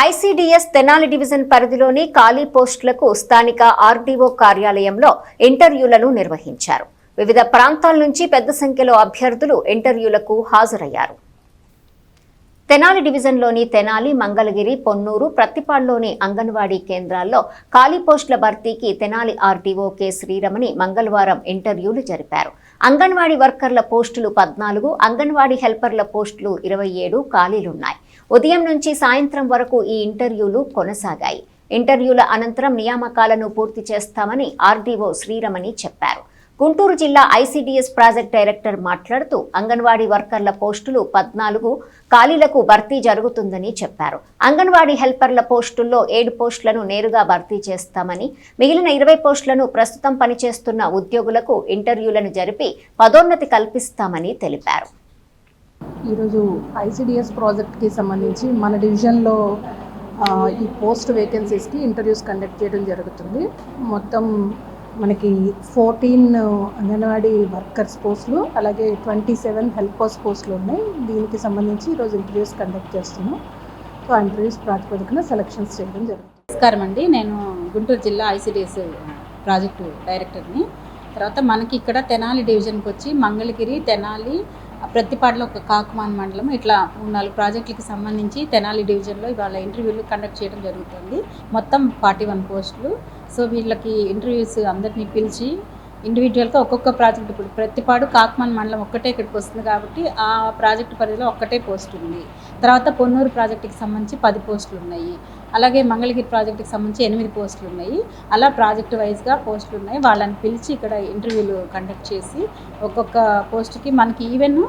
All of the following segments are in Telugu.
ఐసీడీఎస్ తెనాలి డివిజన్ పరిధిలోని ఖాళీ పోస్టులకు స్థానిక ఆర్డీఓ కార్యాలయంలో ఇంటర్వ్యూలను నిర్వహించారు. వివిధ ప్రాంతాల నుంచి పెద్ద సంఖ్యలో అభ్యర్థులు ఇంటర్వ్యూలకు హాజరయ్యారు. తెనాలి డివిజన్లోని తెనాలి, మంగళగిరి, పొన్నూరు, ప్రత్తిపాడులోని అంగన్వాడీ కేంద్రాల్లో ఖాళీ పోస్టుల భర్తీకి తెనాలి ఆర్డీఓ కె శ్రీరమణి మంగళవారం ఇంటర్వ్యూలు జరిపారు. అంగన్వాడీ వర్కర్ల పోస్టులు 14, అంగన్వాడీ హెల్పర్ల పోస్టులు 27 ఖాళీలున్నాయి. ఉదయం నుంచి సాయంత్రం వరకు ఈ ఇంటర్వ్యూలు కొనసాగాయి. ఇంటర్వ్యూల అనంతరం నియామకాలను పూర్తి చేస్తామని ఆర్డీఓ శ్రీరమణి చెప్పారు. గుంటూరు జిల్లా ఐసీడీఎస్ ప్రాజెక్ట్ డైరెక్టర్ మాట్లాడుతూ అంగన్వాడీ వర్కర్ల పోస్టులు 14 ఖాళీలకు భర్తీ జరుగుతుందని చెప్పారు. అంగన్వాడీ హెల్పర్ల పోస్టుల్లో 7 పోస్టులను నేరుగా భర్తీ చేస్తామని, మిగిలిన 20 పోస్టులను ప్రస్తుతం పనిచేస్తున్న ఉద్యోగులకు ఇంటర్వ్యూలను జరిపి పదోన్నతి కల్పిస్తామని తెలిపారు. ఈరోజు ఐసీడీఎస్ ప్రాజెక్ట్కి సంబంధించి మన డివిజన్లో ఈ పోస్ట్ వేకెన్సీస్కి ఇంటర్వ్యూస్ కండక్ట్ చేయడం జరుగుతుంది. మొత్తం మనకి 14 అంగన్వాడీ వర్కర్స్ పోస్టులు, అలాగే 27 హెల్పర్స్ పోస్టులు ఉన్నాయి. దీనికి సంబంధించి ఈరోజు ఇంటర్వ్యూస్ కండక్ట్ చేస్తున్నాం. సో ఆ ఇంటర్వ్యూస్ ప్రాతిపదికన సెలక్షన్స్ చేయడం జరుగుతుంది. నమస్కారం అండి, నేను గుంటూరు జిల్లా ఐసీడీఎస్ ప్రాజెక్టు డైరెక్టర్ని. తర్వాత మనకి ఇక్కడ తెనాలి డివిజన్కి వచ్చి మంగళగిరి, తెనాలి, ప్రత్తిపాడులో ఒక కాకుమాన్ మండలం, ఇట్లా 3-4 ప్రాజెక్టులకు సంబంధించి తెనాలి డివిజన్లో ఇవాళ ఇంటర్వ్యూలు కండక్ట్ చేయడం జరుగుతుంది. మొత్తం 41 పోస్టులు. సో వీళ్ళకి ఇంటర్వ్యూస్ అందరినీ పిలిచి ఇండివిజువల్గా ఒక్కొక్క ప్రాజెక్ట్, ఇప్పుడు ప్రత్తిపాడు కాకుమాన్ మండలం ఒక్కటే ఇక్కడికి వస్తుంది కాబట్టి ఆ ప్రాజెక్టు పరిధిలో ఒక్కటే పోస్ట్ ఉంది. తర్వాత పొన్నూరు ప్రాజెక్టుకి సంబంధించి 10 పోస్టులు ఉన్నాయి. అలాగే మంగళగిరి ప్రాజెక్టుకి సంబంధించి 8 పోస్టులు ఉన్నాయి. అలా ప్రాజెక్ట్ వైజ్గా పోస్టులు ఉన్నాయి. వాళ్ళని పిలిచి ఇక్కడ ఇంటర్వ్యూలు కండక్ట్ చేసి ఒక్కొక్క పోస్టుకి మనకి ఈవెన్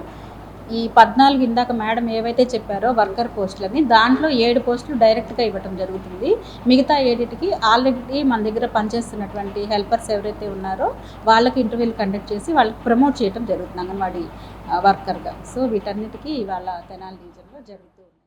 ఈ 14 ఇందాక మేడం ఏవైతే చెప్పారో వర్కర్ పోస్టులని, దాంట్లో 7 పోస్టులు డైరెక్ట్గా ఇవ్వడం జరుగుతుంది. మిగతా 7కి ఆల్రెడీ మన దగ్గర పనిచేస్తున్నటువంటి హెల్పర్స్ ఎవరైతే ఉన్నారో వాళ్ళకి ఇంటర్వ్యూలు కండక్ట్ చేసి వాళ్ళకి ప్రమోట్ చేయడం జరుగుతుంది అంగన్వాడీ వర్కర్గా. సో వీటన్నిటికీ ఇవాళ తెనాలి డివిజన్లో జరుగుతుంది.